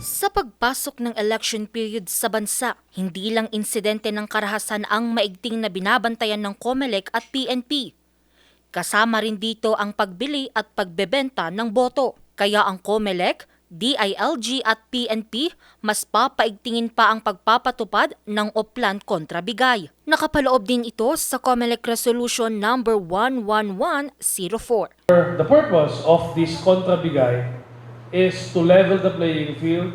Sa pagpasok ng election period sa bansa, hindi lang insidente ng karahasan ang maigting na binabantayan ng COMELEC at PNP. Kasama rin dito ang pagbili at pagbebenta ng boto. Kaya ang COMELEC, DILG at PNP mas papaigtingin pa ang pagpapatupad ng Oplan kontra Bigay. Nakapaloob din ito sa COMELEC Resolution number 11104. The purpose of this Contra Bigay is to level the playing field,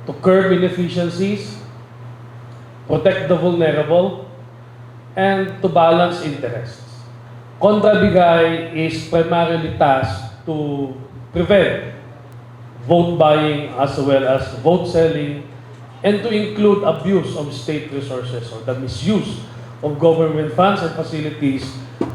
to curb inefficiencies, protect the vulnerable, and to balance interests. Contra Bigay is primarily tasked to prevent vote buying as well as vote selling and to include abuse of state resources or the misuse of government funds and facilities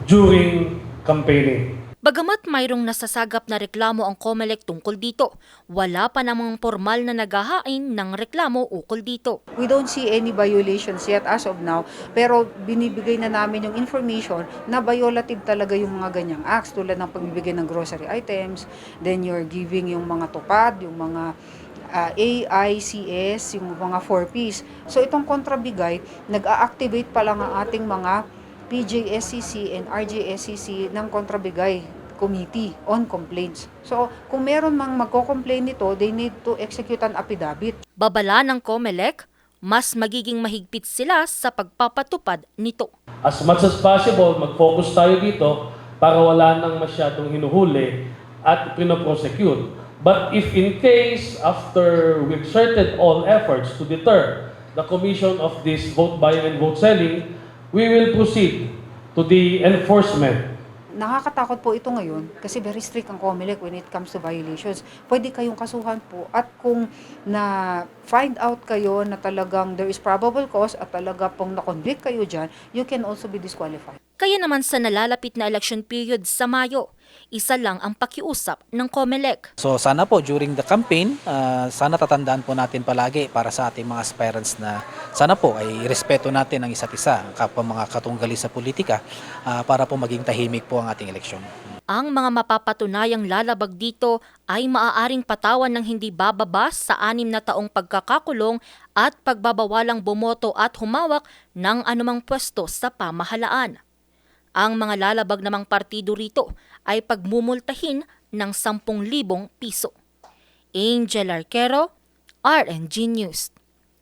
during campaigning. Bagamat mayroong nasasagap na reklamo ang COMELEC tungkol dito, wala pa namang formal na naghahain ng reklamo ukol dito. We don't see any violations yet as of now, pero binibigay na namin yung information na violative talaga yung mga ganyang acts tulad ng pagbibigay ng grocery items, then you're giving yung mga tupad, yung mga AICS, yung mga 4Ps. So itong kontrabigay, nag-a-activate pa lang ang ating mga PJSCC and RJSCC ng kontrabigay committee on complaints. So, kung meron mang magko-complain nito, they need to execute an affidavit. Babala ng COMELEC, mas magiging mahigpit sila sa pagpapatupad nito. As much as possible, mag-focus tayo dito para wala nang masyadong hinuhuli at pinoprosecute. But if in case, after we exerted all efforts to deter the commission of this vote buying and vote selling, we will proceed to the enforcement. Nakakatakot po ito ngayon kasi very strict ang COMELEC when it comes to violations. Pwede kayong kasuhan po at kung na-find out kayo na talagang there is probable cause at talaga pong na-convict kayo dyan, you can also be disqualified. Kaya naman sa nalalapit na election period sa Mayo, isa lang ang pakiusap ng COMELEC. So sana po during the campaign, sana tatandaan po natin palagi para sa ating mga aspirants na sana po ay respeto natin ang isa't isa, ang kapwa mga katunggali sa politika para po maging tahimik po ang ating eleksyon. Ang mga mapapatunayang lalabag dito ay maaaring patawan ng hindi bababa sa 6 na taong pagkakakulong at pagbabawalang bumoto at humawak ng anumang pwesto sa pamahalaan. Ang mga lalabag namang partido rito ay pagmumultahin ng 10,000 piso. Angel Arquero, RNG News.